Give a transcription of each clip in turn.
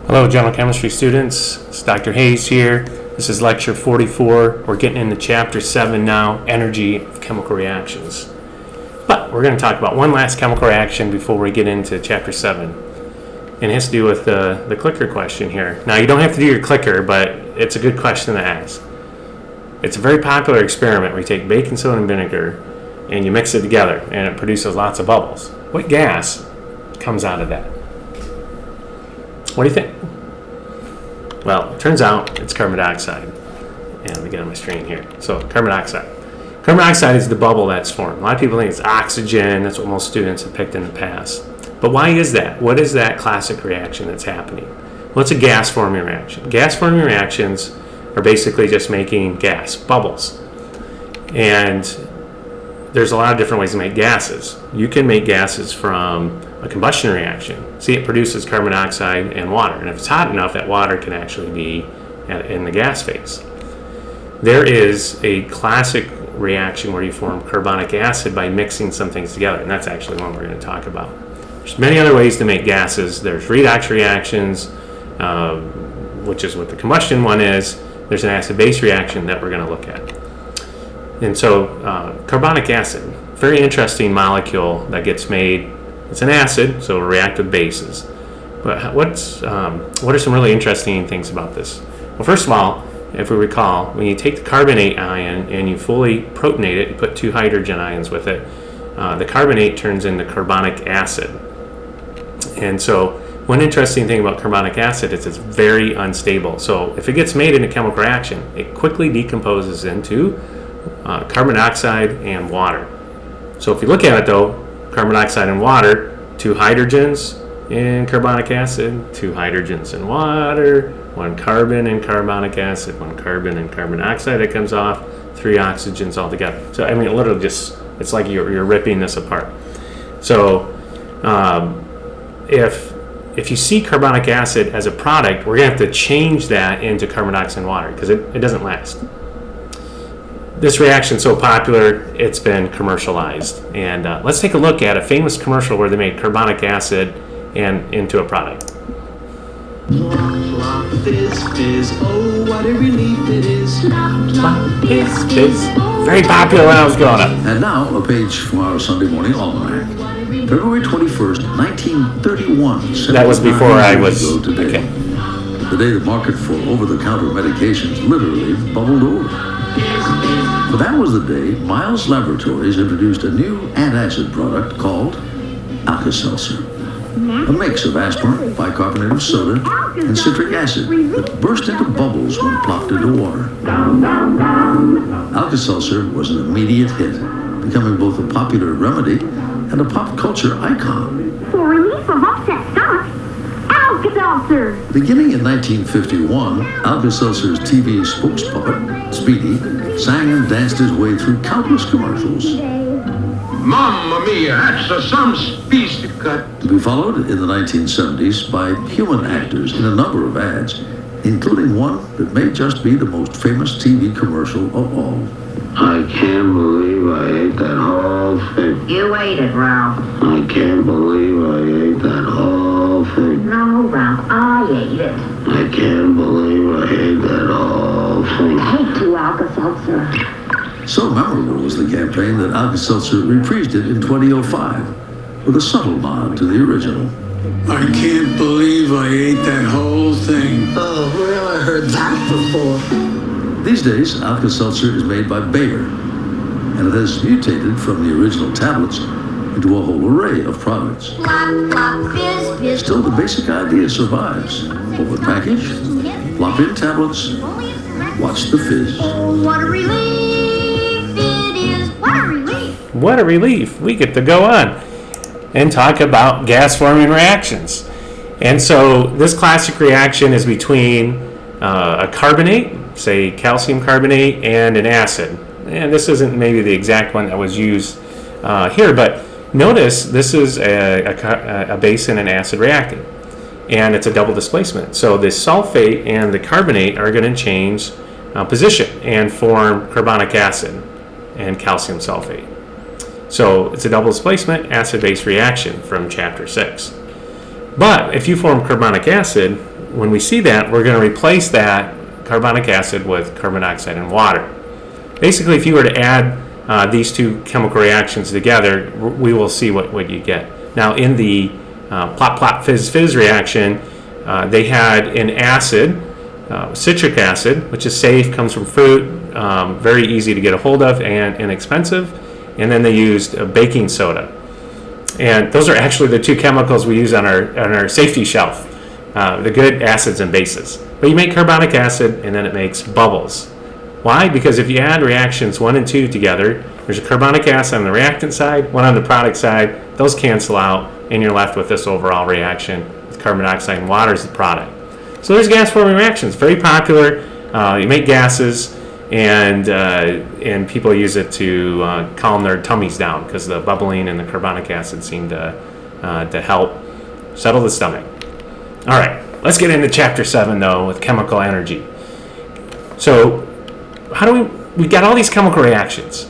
Hello, general chemistry students. It's Dr. Hayes here. This is lecture 44. We're getting into chapter 7 now, energy of chemical reactions. But we're going to talk about one last chemical reaction before we get into chapter 7. And it has to do with the clicker question here. Now, you don't have to do your clicker, but it's a good question to ask. It's a very popular experiment where you take baking soda and vinegar and you mix it together and it produces lots of bubbles. What gas comes out of that? What do you think? Well, it turns out it's carbon dioxide. And let me get on my screen here. So, carbon dioxide. Carbon dioxide is the bubble that's formed. A lot of people think it's oxygen. That's what most students have picked in the past. But why is that? What is that classic reaction that's happening? Well, it's a gas-forming reaction. Gas-forming reactions are basically just making gas, bubbles. And there's a lot of different ways to make gases. You can make gases from a combustion reaction. See, it produces carbon dioxide and water. And if it's hot enough, that water can actually be in the gas phase. There is a classic reaction where you form carbonic acid by mixing some things together. And that's actually one we're going to talk about. There's many other ways to make gases. There's redox reactions, which is what the combustion one is. There's an acid-base reaction that we're going to look at. And so carbonic acid, very interesting molecule that gets made. It's an acid, so it'll react with bases. But what are some really interesting things about this? Well, first of all, if we recall, when you take the carbonate ion and you fully protonate it, you put 2 hydrogen ions with it, the carbonate turns into carbonic acid. And so one interesting thing about carbonic acid is it's very unstable. So if it gets made in a chemical reaction, it quickly decomposes into carbon dioxide and water. So if you look at it though, carbon dioxide and water, 2 hydrogens in carbonic acid, 2 hydrogens in water, 1 carbon in carbonic acid, 1 carbon in carbon dioxide that comes off, 3 oxygens all together. So I mean, it literally just, it's like you're ripping this apart. So if you see carbonic acid as a product, we're going to have to change that into carbon dioxide and water because it doesn't last. This reaction is so popular, it's been commercialized. And let's take a look at a famous commercial where they made carbonic acid and into a product. Plop, plop, fizz, fizz, oh, what a relief it is. Plop, plop, fizz, fizz. Very popular when I was growing up. And now, a page from our Sunday morning almanac. February 21st, 1931. That was before I was... Today. Okay. The day the market for over-the-counter medications literally bubbled over. But that was the day Miles Laboratories introduced a new antacid product called Alka-Seltzer. A mix of aspirin, bicarbonate of soda, and citric acid that burst into bubbles when plopped into water. Alka-Seltzer was an immediate hit, becoming both a popular remedy and a pop culture icon. For relief of upset stomach, Alka-Seltzer! Beginning in 1951, Alka-Seltzer's TV spokes puppet, Speedy, sang and danced his way through countless commercials. Mamma mia, that's some species cut. To be followed in the 1970s by human actors in a number of ads, including one that may just be the most famous TV commercial of all. I can't believe I ate that whole thing. You ate it, Ralph. I can't believe I ate that whole thing. No, Ralph, I ate it. I can't believe I ate that whole thing. Take 2 Alka-Seltzer. So memorable was the campaign that Alka-Seltzer reprised it in 2005 with a subtle nod to the original. I can't believe I ate that whole thing. Oh, where have I heard that before? These days, Alka-Seltzer is made by Bayer, and it has mutated from the original tablets into a whole array of products. Plop, plop, fizz, fizz. Still, the basic idea survives. Open package, plop in tablets, watch the fizz. Oh, what a relief it is. What a relief. What a relief. We get to go on and talk about gas-forming reactions. And so this classic reaction is between a carbonate, say calcium carbonate, and an acid. And this isn't maybe the exact one that was used here, but notice this is a base and an acid reacting. And it's a double displacement. So the sulfate and the carbonate are going to change position and form carbonic acid and calcium sulfate. So it's a double displacement acid-base reaction from chapter 6. But if you form carbonic acid, when we see that, we're going to replace that carbonic acid with carbon dioxide and water. Basically, if you were to add these two chemical reactions together, we will see what you get. Now, in the plop plop fizz fizz reaction, they had an acid, citric acid, which is safe, comes from fruit, very easy to get a hold of and inexpensive, and then they used baking soda. And those are actually the two chemicals we use on our safety shelf, the good acids and bases. But you make carbonic acid and then it makes bubbles. Why? Because if you add reactions 1 and 2 together, there's a carbonic acid on the reactant side, one on the product side, those cancel out, and you're left with this overall reaction with carbon dioxide and water as the product. So there's gas forming reactions, very popular. You make gases, and people use it to calm their tummies down because the bubbling and the carbonic acid seem to help settle the stomach. All right, let's get into Chapter 7 though with chemical energy. So how do we got all these chemical reactions,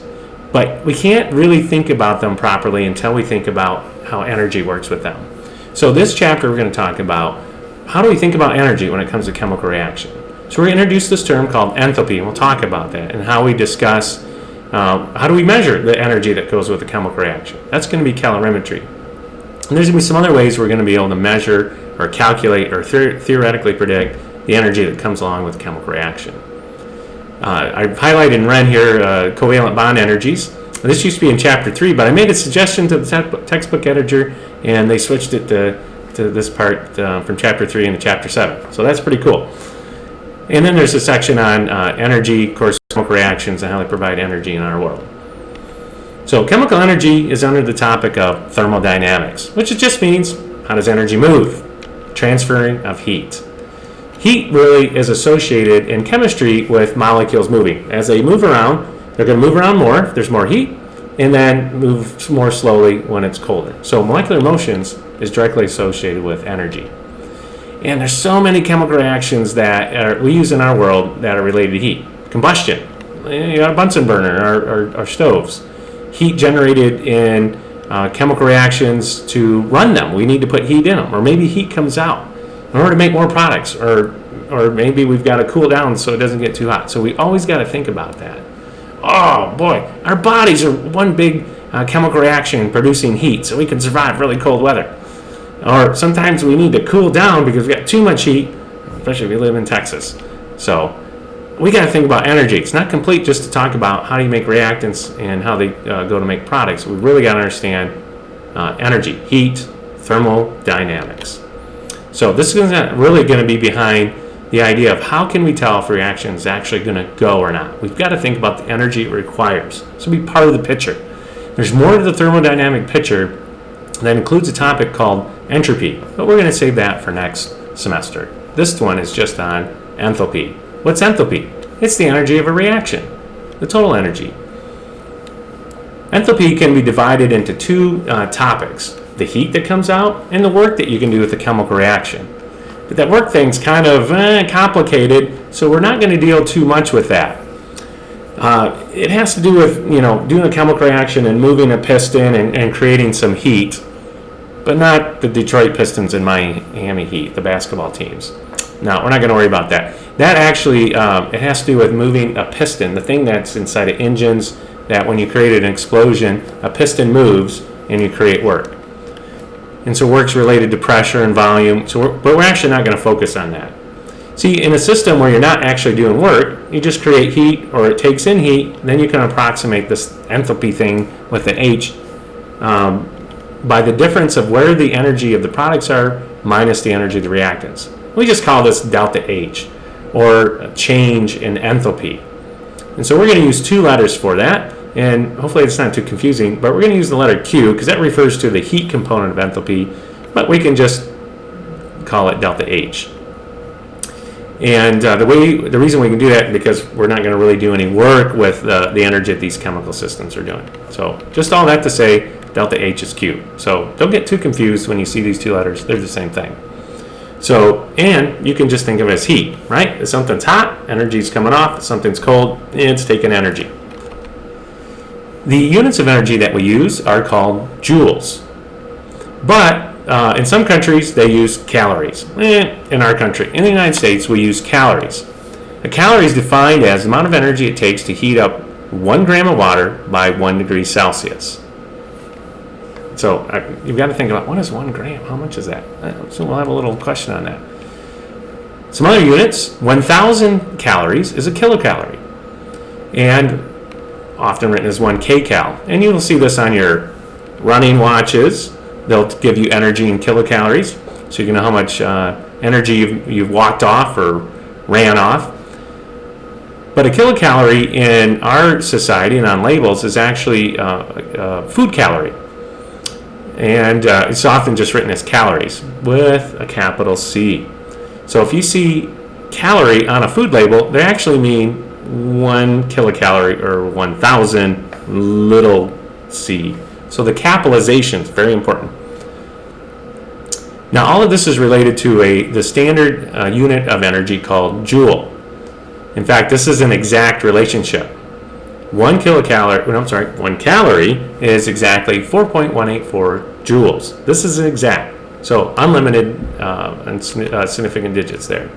but we can't really think about them properly until we think about how energy works with them. So this chapter we're going to talk about how do we think about energy when it comes to chemical reaction. So we're going to introduce this term called enthalpy, and we'll talk about that and how we discuss how do we measure the energy that goes with a chemical reaction. That's going to be calorimetry. And there's going to be some other ways we're going to be able to measure or calculate or theoretically predict the energy that comes along with a chemical reaction. I've highlighted in red here covalent bond energies. This used to be in Chapter 3, but I made a suggestion to the textbook editor, and they switched it to this part from Chapter 3 into Chapter 7. So that's pretty cool. And then there's a section on energy, of course, chemical reactions, and how they provide energy in our world. So chemical energy is under the topic of thermodynamics, which just means how does energy move? Transferring of heat. Heat really is associated in chemistry with molecules moving. As they move around, they're going to move around more if there's more heat, and then move more slowly when it's colder. So molecular motions is directly associated with energy. And there's so many chemical reactions that we use in our world that are related to heat. Combustion. You got a Bunsen burner or stoves. Heat generated in chemical reactions to run them. We need to put heat in them. Or maybe heat comes out in order to make more products. Or maybe we've got to cool down so it doesn't get too hot. So we always got to think about that. Oh boy, our bodies are one big chemical reaction producing heat so we can survive really cold weather. Or sometimes we need to cool down because we got too much heat, especially if we live in Texas. So we got to think about energy. It's not complete just to talk about how do you make reactants and how they go to make products. We really got to understand energy, heat, thermodynamics. So this is really going to be behind the idea of how can we tell if a reaction is actually going to go or not. We've got to think about the energy it requires. This will be part of the picture. There's more to the thermodynamic picture that includes a topic called entropy, but we're going to save that for next semester. This one is just on enthalpy. What's enthalpy? It's the energy of a reaction, the total energy. Enthalpy can be divided into two topics, the heat that comes out and the work that you can do with the chemical reaction. But that work thing's kind of complicated, so we're not going to deal too much with that. It has to do with doing a chemical reaction and moving a piston and creating some heat, but not the Detroit Pistons and Miami Heat, the basketball teams. No, we're not going to worry about that. That actually, it has to do with moving a piston, the thing that's inside of engines that when you create an explosion, a piston moves and you create work. And so work's related to pressure and volume, but we're actually not going to focus on that. See, in a system where you're not actually doing work, you just create heat or it takes in heat, then you can approximate this enthalpy thing with an H by the difference of where the energy of the products are minus the energy of the reactants. We just call this delta H, or a change in enthalpy. And so we're going to use two letters for that, and hopefully it's not too confusing, but we're going to use the letter Q because that refers to the heat component of enthalpy, but we can just call it delta H. And the reason we can do that is because we're not going to really do any work with the energy that these chemical systems are doing. So just all that to say, delta H is Q. So don't get too confused when you see these two letters. They're the same thing. So, and you can just think of it as heat, right? If something's hot, energy's coming off. If something's cold, it's taking energy. The units of energy that we use are called joules. But in some countries, they use calories. In our country, in the United States, we use calories. A calorie is defined as the amount of energy it takes to heat up 1 gram of water by 1 degree Celsius. So you've got to think about, what is 1 gram? How much is that? So we'll have a little question on that. Some other units, 1,000 calories is a kilocalorie, and often written as 1 kcal. And you will see this on your running watches. They'll give you energy in kilocalories, so you can know how much energy you've walked off or ran off. But a kilocalorie in our society and on labels is actually a food calorie. And it's often just written as calories with a capital C. So if you see calorie on a food label, they actually mean 1 kilocalorie or 1,000 little c. So the capitalization is very important. Now all of this is related to the standard unit of energy called joule. In fact, this is an exact relationship. 1 calorie is exactly 4.184 joules. This is an exact. So unlimited and significant digits there.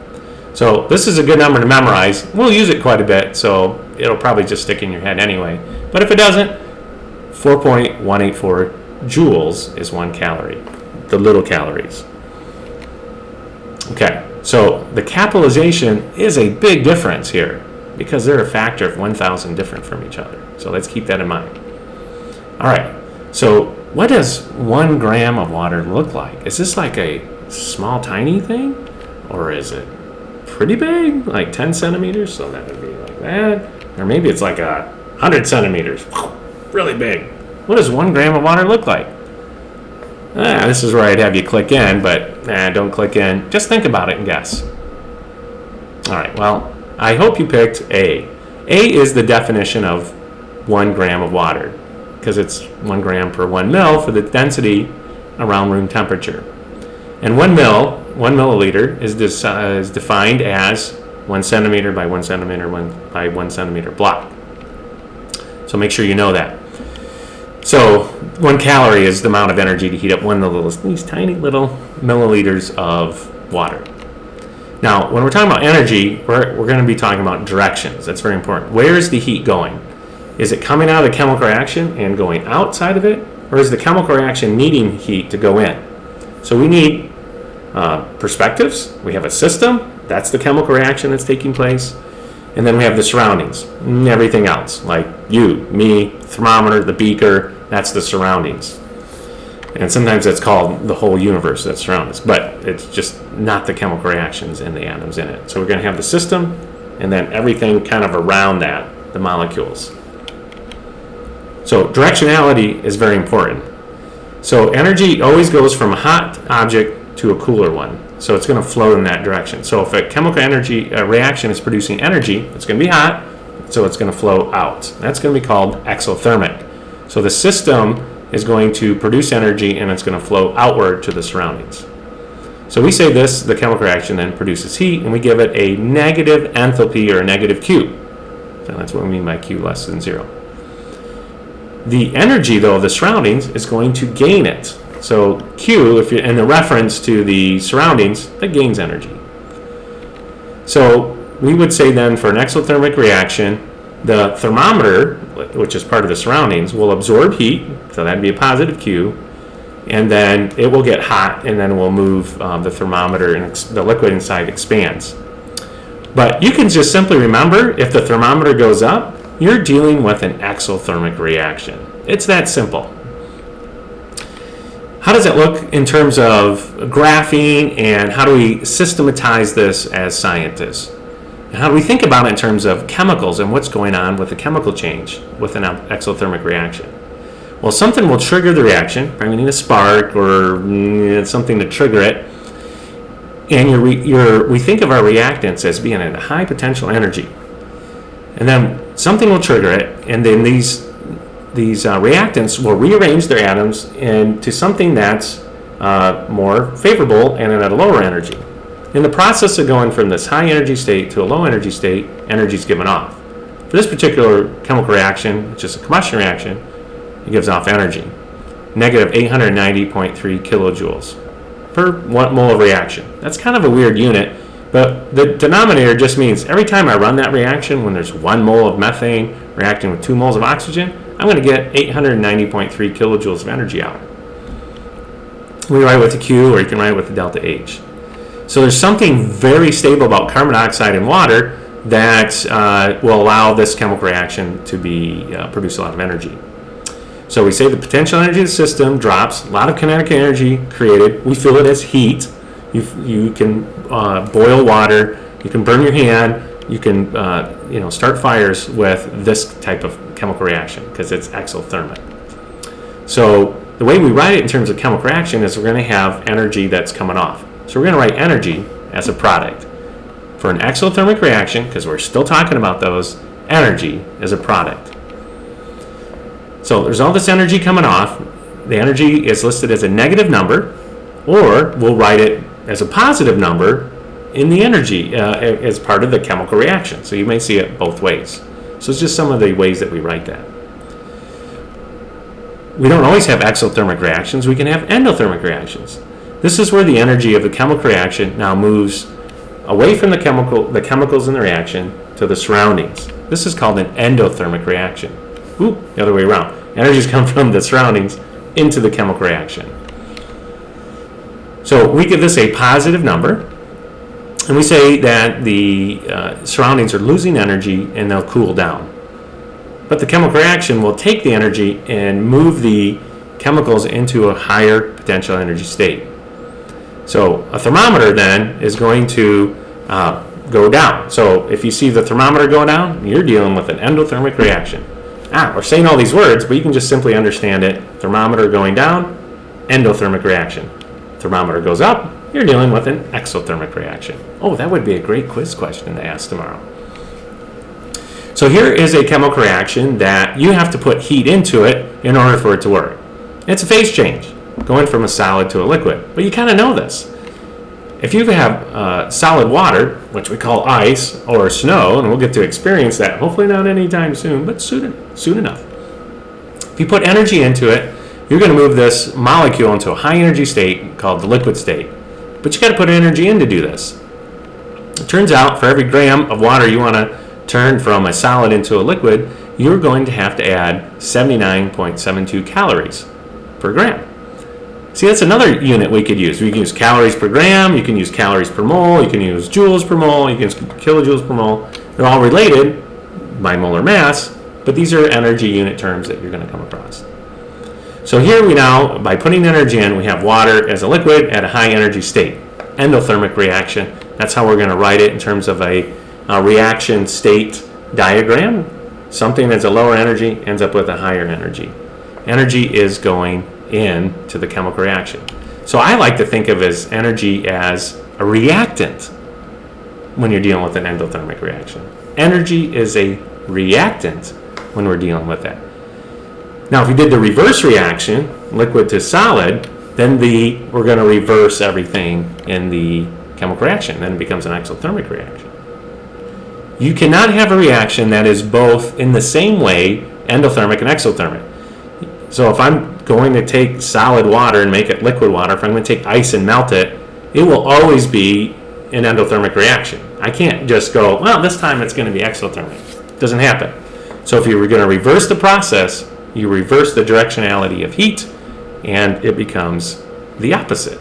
So this is a good number to memorize. We'll use it quite a bit, so it'll probably just stick in your head anyway. But if it doesn't, 4.184 joules is 1 calorie, the little calories. Okay, so the capitalization is a big difference here because they're a factor of 1,000 different from each other. So let's keep that in mind. All right, so what does 1 gram of water look like? Is this like a small, tiny thing? Or is it pretty big, like 10 centimeters? So that would be like that. Or maybe it's like 100 centimeters. Really big. What does 1 gram of water look like? This is where I'd have you click in, but don't click in. Just think about it and guess. All right, well, I hope you picked A. A is the definition of 1 gram of water, because it's 1 gram per 1 mil for the density around room temperature. And 1 milliliter is defined as 1 centimeter by 1 centimeter by 1 centimeter block. So make sure you know that. So 1 calorie is the amount of energy to heat up these tiny little milliliters of water. Now, when we're talking about energy, we're going to be talking about directions. That's very important. Where is the heat going? Is it coming out of the chemical reaction and going outside of it? Or is the chemical reaction needing heat to go in? So we need perspectives. We have a system. That's the chemical reaction that's taking place. And then we have the surroundings and everything else, like you, me, thermometer, the beaker. That's the surroundings. And sometimes that's called the whole universe that surrounds us. But it's just not the chemical reactions and the atoms in it. So we're going to have the system and then everything kind of around that, the molecules. So directionality is very important. So energy always goes from a hot object to a cooler one. So it's going to flow in that direction. So if a chemical reaction is producing energy, it's going to be hot, so it's going to flow out. That's going to be called exothermic. So the system is going to produce energy and it's going to flow outward to the surroundings. So we say the chemical reaction then produces heat, and we give it a negative enthalpy or a negative Q. So that's what we mean by Q less than 0. The energy, though, of the surroundings is going to gain it. So Q, if you're in the reference to the surroundings, that gains energy. So we would say then for an exothermic reaction, the thermometer, which is part of the surroundings, will absorb heat, so that'd be a positive Q, and then it will get hot, and then we'll move the thermometer, and the liquid inside expands. But you can just simply remember, if the thermometer goes up, you're dealing with an exothermic reaction. It's that simple. How does it look in terms of graphing, and how do we systematize this as scientists? And how do we think about it in terms of chemicals and what's going on with the chemical change with an exothermic reaction? Well, something will trigger the reaction. Probably need a spark or something to trigger it. And we think of our reactants as being at a high potential energy. And then something will trigger it, and then these reactants will rearrange their atoms into something that's more favorable and at a lower energy. In the process of going from this high energy state to a low energy state, energy is given off. For this particular chemical reaction, which is a combustion reaction, it gives off energy. negative 890.3 kilojoules per 1 mole of reaction. That's kind of a weird unit, but the denominator just means every time I run that reaction, when there's 1 mole of methane reacting with 2 moles of oxygen, I'm going to get 890.3 kilojoules of energy out. We write it with the Q, or you can write it with the delta H. So there's something very stable about carbon dioxide and water that will allow this chemical reaction to produce a lot of energy. So we say the potential energy of the system drops, a lot of kinetic energy created. We feel it as heat. You can boil water, you can burn your hand, you can start fires with this type of chemical reaction because it's exothermic. So the way we write it in terms of chemical reaction is we're going to have energy that's coming off. So we're going to write energy as a product. For an exothermic reaction, because we're still talking about those, energy is a product. So there's all this energy coming off. The energy is listed as a negative number, or we'll write it as a positive number in the energy as part of the chemical reaction. So you may see it both ways. So it's just some of the ways that we write that. We don't always have exothermic reactions. We can have endothermic reactions. This is where the energy of the chemical reaction now moves away from the chemicals in the reaction to the surroundings. This is called an endothermic reaction. The other way around. Energies come from the surroundings into the chemical reaction. So we give this a positive number, and we say that the surroundings are losing energy and they'll cool down. But the chemical reaction will take the energy and move the chemicals into a higher potential energy state. So a thermometer then is going to go down. So if you see the thermometer go down, you're dealing with an endothermic reaction. We're saying all these words, but you can just simply understand it. Thermometer going down, endothermic reaction. Thermometer goes up, you're dealing with an exothermic reaction. Oh, that would be a great quiz question to ask tomorrow. So here is a chemical reaction that you have to put heat into it in order for it to work. It's a phase change, going from a solid to a liquid. But you kind of know this. If you have solid water, which we call ice or snow, and we'll get to experience that, hopefully not anytime soon, but soon enough. If you put energy into it, you're going to move this molecule into a high energy state called the liquid state. But you got to put energy in to do this. It turns out for every gram of water you want to turn from a solid into a liquid, you're going to have to add 79.72 calories per gram. See, that's another unit we could use. We can use calories per gram, you can use calories per mole, you can use joules per mole, you can use kilojoules per mole. They're all related by molar mass, but these are energy unit terms that you're going to come across. So here we now, by putting energy in, we have water as a liquid at a high energy state. Endothermic reaction. That's how we're going to write it in terms of a reaction state diagram. Something that's a lower energy ends up with a higher energy. Energy is going into the chemical reaction. So I like to think of as energy as a reactant when you're dealing with an endothermic reaction. Energy is a reactant when we're dealing with that. Now, if you did the reverse reaction, liquid to solid, then we're going to reverse everything in the chemical reaction. Then it becomes an exothermic reaction. You cannot have a reaction that is both in the same way endothermic and exothermic. So if I'm going to take solid water and make it liquid water, if I'm going to take ice and melt it, it will always be an endothermic reaction. I can't just go, well, this time it's going to be exothermic. It doesn't happen. So if you were going to reverse the process, you reverse the directionality of heat, and it becomes the opposite.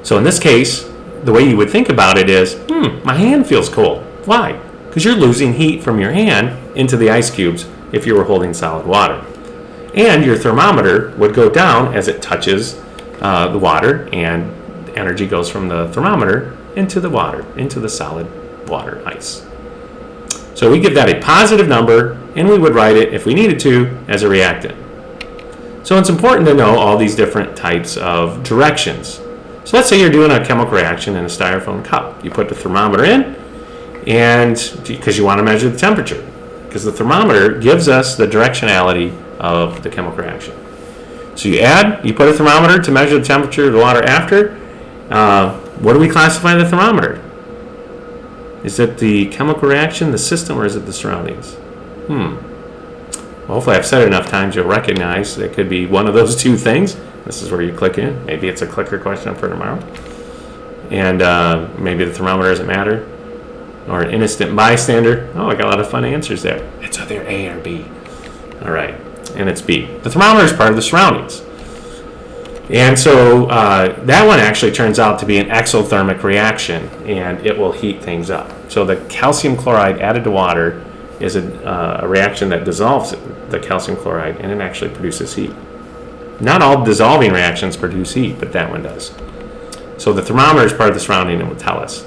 So in this case, the way you would think about it is, my hand feels cold. Why? Because you're losing heat from your hand into the ice cubes if you were holding solid water. And your thermometer would go down as it touches the water, and energy goes from the thermometer into the water, into the solid water ice. So we give that a positive number, and we would write it, if we needed to, as a reactant. So it's important to know all these different types of directions. So let's say you're doing a chemical reaction in a styrofoam cup. You put the thermometer in, and because you want to measure the temperature, because the thermometer gives us the directionality of the chemical reaction. So you put a thermometer to measure the temperature of the water after. What do we classify the thermometer? Is it the chemical reaction, the system, or is it the surroundings? hopefully I've said it enough times you'll recognize it could be one of those two things. This is where you click in. Maybe it's a clicker question for tomorrow. And maybe the thermometer doesn't matter. Or an innocent bystander. Oh, I got a lot of fun answers there. It's either A or B. All right, and it's B. The thermometer is part of the surroundings. And so that one actually turns out to be an exothermic reaction, and it will heat things up. So the calcium chloride added to water is a reaction that dissolves the calcium chloride, and it actually produces heat. Not all dissolving reactions produce heat, but that one does. So the thermometer is part of the surrounding and will tell us.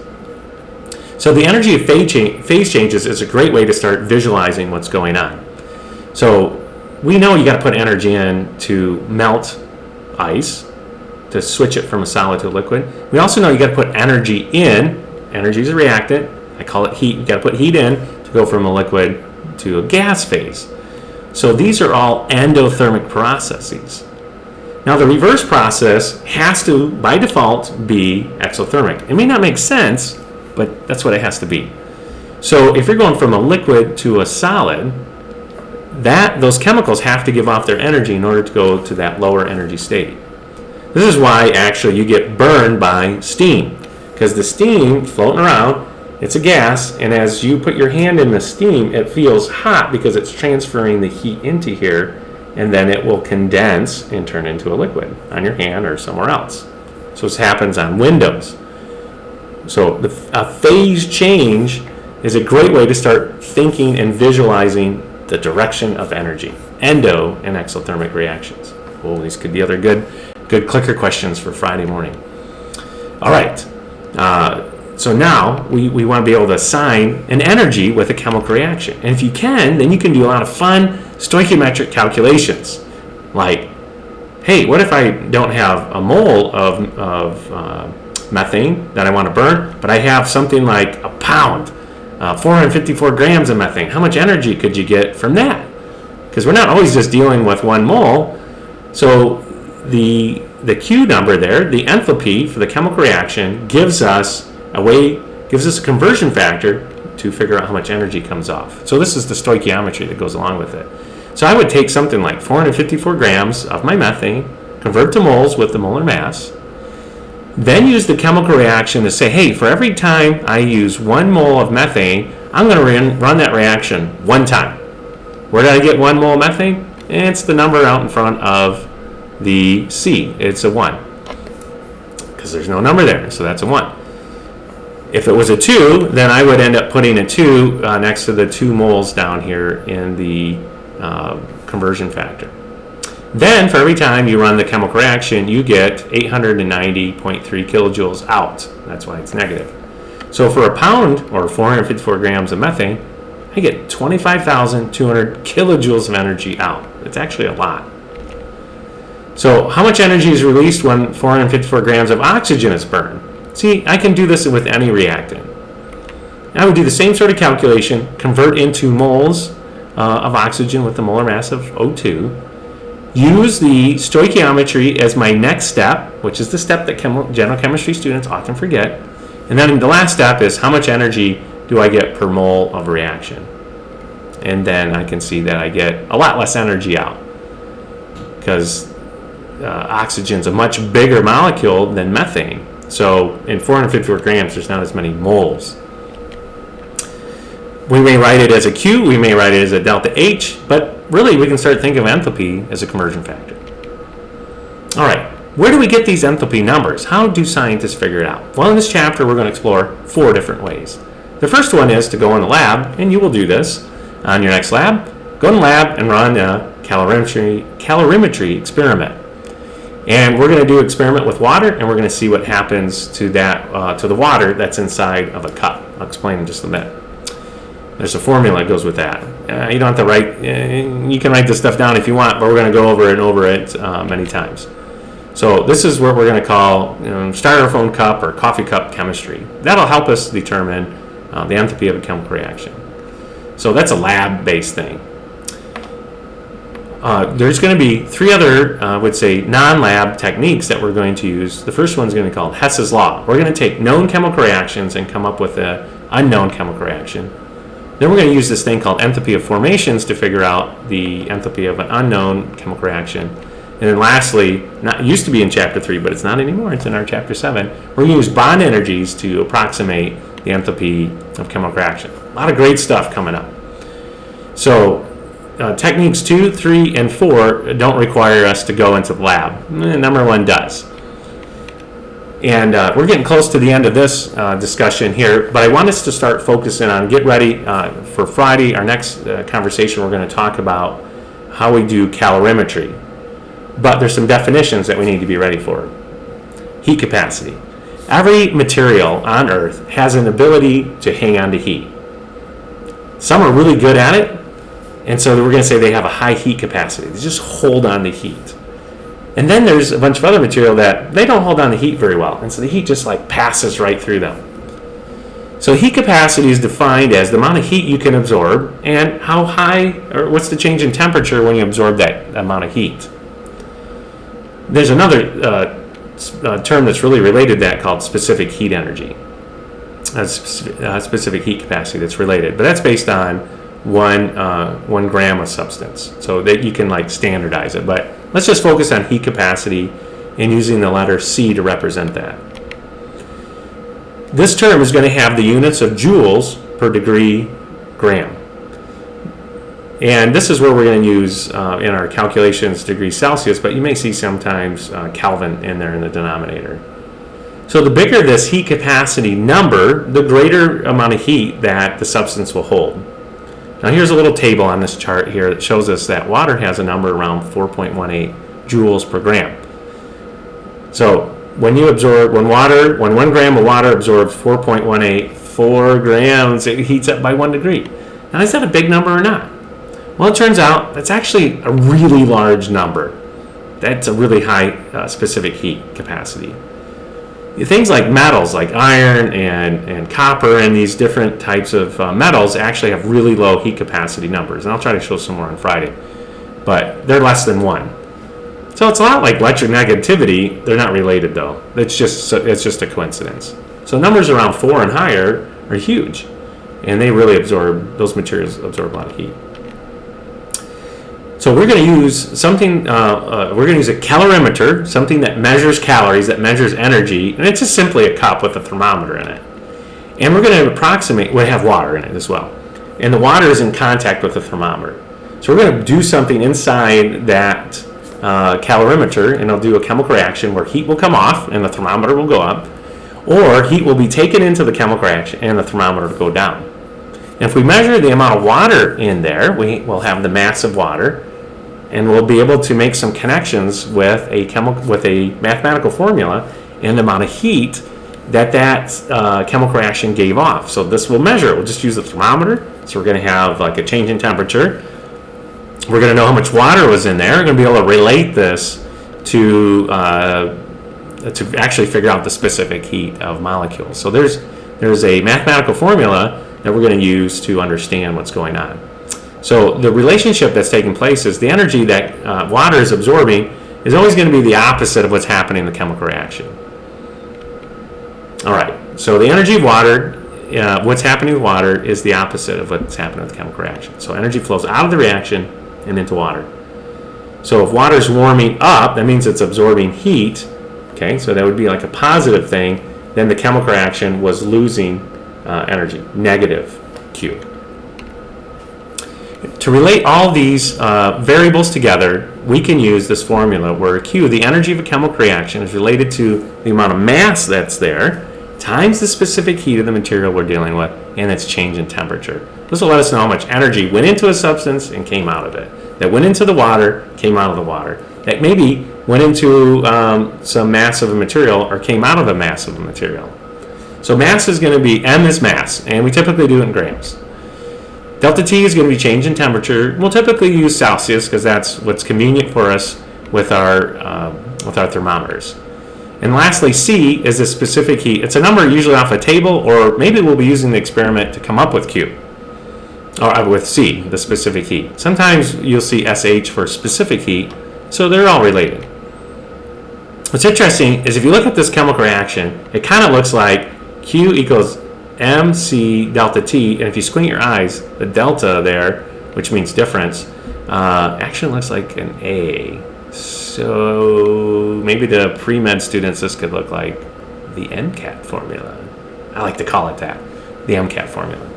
So the energy of phase changes is a great way to start visualizing what's going on. So we know you got to put energy in to melt ice, to switch it from a solid to a liquid. We also know you got to put energy in. Energy is a reactant. I call it heat. You got to put heat in to go from a liquid to a gas phase. So these are all endothermic processes. Now the reverse process has to, by default, be exothermic. It may not make sense, but that's what it has to be. So if you're going from a liquid to a solid, those chemicals have to give off their energy in order to go to that lower energy state. This is why actually you get burned by steam, because the steam floating around, it's a gas, and as you put your hand in the steam, it feels hot because it's transferring the heat into here, and then it will condense and turn into a liquid on your hand or somewhere else. So this happens on windows. So a phase change is a great way to start thinking and visualizing the direction of energy, endo and exothermic reactions. Oh, these could be other good clicker questions for Friday morning. All right, so now we want to be able to assign an energy with a chemical reaction. And if you can, then you can do a lot of fun stoichiometric calculations. Like, hey, what if I don't have a mole of methane that I want to burn, but I have something like a pound, 454 grams of methane. How much energy could you get from that? Because we're not always just dealing with 1 mole. So the Q number there, the enthalpy for the chemical reaction, gives us a conversion factor to figure out how much energy comes off. So this is the stoichiometry that goes along with it. So I would take something like 454 grams of my methane, convert to moles with the molar mass, then use the chemical reaction to say, hey, for every time I use 1 mole of methane, I'm going to run that reaction 1 time. Where did I get 1 mole of methane? It's the number out in front of the C. It's a 1. Because there's no number there, so that's a 1. If it was a 2, then I would end up putting a 2 next to the 2 moles down here in the conversion factor. Then, for every time you run the chemical reaction, you get 890.3 kilojoules out. That's why it's negative. So for a pound, or 454 grams of methane, I get 25,200 kilojoules of energy out. It's actually a lot. So how much energy is released when 454 grams of oxygen is burned? See, I can do this with any reactant. I would do the same sort of calculation, convert into moles of oxygen with the molar mass of O2, use the stoichiometry as my next step, which is the step that general chemistry students often forget. And then the last step is how much energy do I get per mole of reaction? And then I can see that I get a lot less energy out because oxygen's a much bigger molecule than methane. So in 454 grams, there's not as many moles. We may write it as a Q, we may write it as a delta H, but really we can start thinking of enthalpy as a conversion factor. All right, where do we get these enthalpy numbers? How do scientists figure it out? Well, in this chapter, we're going to explore 4 different ways. The first one is to go in the lab, and you will do this on your next lab. Go in the lab and run a calorimetry experiment. And we're going to do an experiment with water, and we're going to see what happens to that to the water that's inside of a cup. I'll explain in just a minute. There's a formula that goes with that. You don't have to write, you can write this stuff down if you want, but we're going to go over it many times. So this is what we're going to call styrofoam cup or coffee cup chemistry. That'll help us determine the enthalpy of a chemical reaction. So that's a lab-based thing. There's going to be 3 other, I would say, non-lab techniques that we're going to use. The first one is going to be called Hess's Law. We're going to take known chemical reactions and come up with an unknown chemical reaction. Then we're going to use this thing called enthalpy of formations to figure out the enthalpy of an unknown chemical reaction. And then lastly, it used to be in Chapter 3, but it's not anymore. It's in our Chapter 7. We're going to use bond energies to approximate the enthalpy of chemical reaction. A lot of great stuff coming up. So techniques 2, 3, and 4 don't require us to go into the lab. Number 1 does. And we're getting close to the end of this discussion here, but I want us to start focusing on, get ready for Friday. Our next conversation, we're going to talk about how we do calorimetry. But there's some definitions that we need to be ready for. Heat capacity. Every material on Earth has an ability to hang on to heat. Some are really good at it, and so we're going to say they have a high heat capacity. They just hold on to heat. And then there's a bunch of other material that they don't hold on to heat very well, and so the heat just like passes right through them. So heat capacity is defined as the amount of heat you can absorb and how high, or what's the change in temperature when you absorb that amount of heat. There's another term that's really related to that called specific heat energy. Specific heat capacity that's related, but that's based on 1 gram of substance, so that you can like standardize it. But let's just focus on heat capacity and using the letter C to represent that. This term is going to have the units of joules per degree gram. And this is where we're going to use in our calculations degrees Celsius, but you may see sometimes Kelvin in there in the denominator. So the bigger this heat capacity number, the greater amount of heat that the substance will hold. Now here's a little table on this chart here that shows us that water has a number around 4.18 joules per gram. So when you absorb, when 1 gram of water absorbs 4 grams, it heats up by 1 degree. Now is that a big number or not? Well, it turns out that's actually a really large number. That's a really high specific heat capacity. Things like metals, like iron and copper and these different types of metals actually have really low heat capacity numbers. And I'll try to show some more on Friday. But they're less than 1. So it's a lot like electronegativity. They're not related, though. It's just a coincidence. So numbers around 4 and higher are huge. And they really absorb, those materials absorb a lot of heat. So we're going to use something, we're going to use a calorimeter, something that measures calories, that measures energy, and it's just simply a cup with a thermometer in it. And we're going to approximate, we have water in it as well. And the water is in contact with the thermometer. So we're going to do something inside that calorimeter, and it'll do a chemical reaction where heat will come off and the thermometer will go up, or heat will be taken into the chemical reaction and the thermometer will go down. And if we measure the amount of water in there, we will have the mass of water, and we'll be able to make some connections with a mathematical formula and the amount of heat that chemical reaction gave off. So this will measure. We'll just use the thermometer. So we're going to have like a change in temperature. We're going to know how much water was in there. We're going to be able to relate this to actually figure out the specific heat of molecules. So there's a mathematical formula that we're going to use to understand what's going on. So the relationship that's taking place is the energy that water is absorbing is always going to be the opposite of what's happening in the chemical reaction. All right, so the energy of water, what's happening with water is the opposite of what's happening with the chemical reaction. So energy flows out of the reaction and into water. So if water is warming up, that means it's absorbing heat. Okay, so that would be like a positive thing. Then the chemical reaction was losing energy, negative Q. To relate all these variables together, we can use this formula where Q, the energy of a chemical reaction, is related to the amount of mass that's there times the specific heat of the material we're dealing with and its change in temperature. This will let us know how much energy went into a substance and came out of it. That went into the water, came out of the water. That maybe went into some mass of a material or came out of a mass of a material. So mass is going to be, M is mass, and we typically do it in grams. Delta T is going to be change in temperature. We'll typically use Celsius because that's what's convenient for us with our thermometers. And lastly, C is the specific heat. It's a number usually off a table, or maybe we'll be using the experiment to come up with Q, or with C, the specific heat. Sometimes you'll see SH for specific heat, so they're all related. What's interesting is if you look at this chemical reaction, it kind of looks like Q equals MC delta T, and if you squint your eyes, the delta there, which means difference, actually looks like an A. So maybe to pre-med students, this could look like the MCAT formula. I like to call it that, the MCAT formula.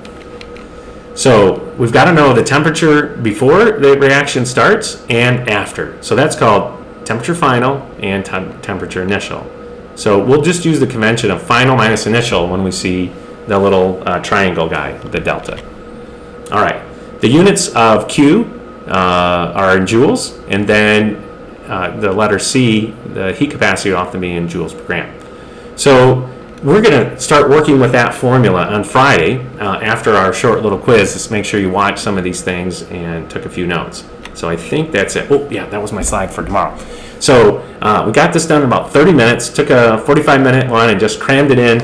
So we've got to know the temperature before the reaction starts and after. So that's called temperature final and temperature initial. So we'll just use the convention of final minus initial when we see the little triangle guy, the delta. All right. The units of Q are in joules, and then the letter C, the heat capacity, will often be in joules per gram. So we're going to start working with that formula on Friday after our short little quiz. Just make sure you watch some of these things and took a few notes. So I think that's it. Oh, yeah, that was my slide for tomorrow. So we got this done in about 30 minutes. Took a 45-minute one and just crammed it in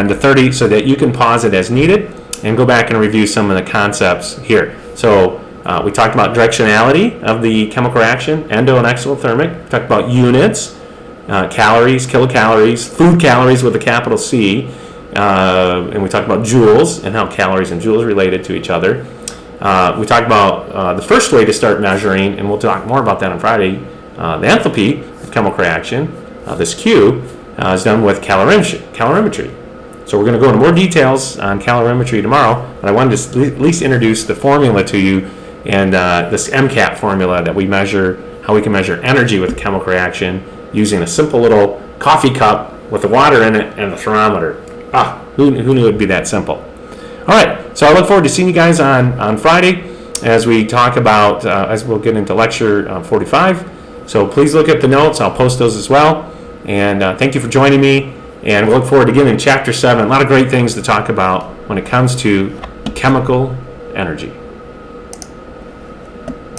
to 30 so that you can pause it as needed and go back and review some of the concepts here. So we talked about directionality of the chemical reaction, endo and exothermic. We talked about units, calories, kilocalories, food calories with a capital C, and we talked about joules and how calories and joules related to each other. We talked about the first way to start measuring, and we'll talk more about that on Friday, the enthalpy of chemical reaction. This Q is done with calorimetry. So we're going to go into more details on calorimetry tomorrow, but I wanted to at least introduce the formula to you and this MCAT formula that we measure, how we can measure energy with a chemical reaction using a simple little coffee cup with the water in it and the thermometer. Who knew it would be that simple? All right, so I look forward to seeing you guys on Friday as we talk about, as we'll get into lecture 45. So please look at the notes. I'll post those as well. And thank you for joining me. And we look forward to getting in Chapter 7. A lot of great things to talk about when it comes to chemical energy.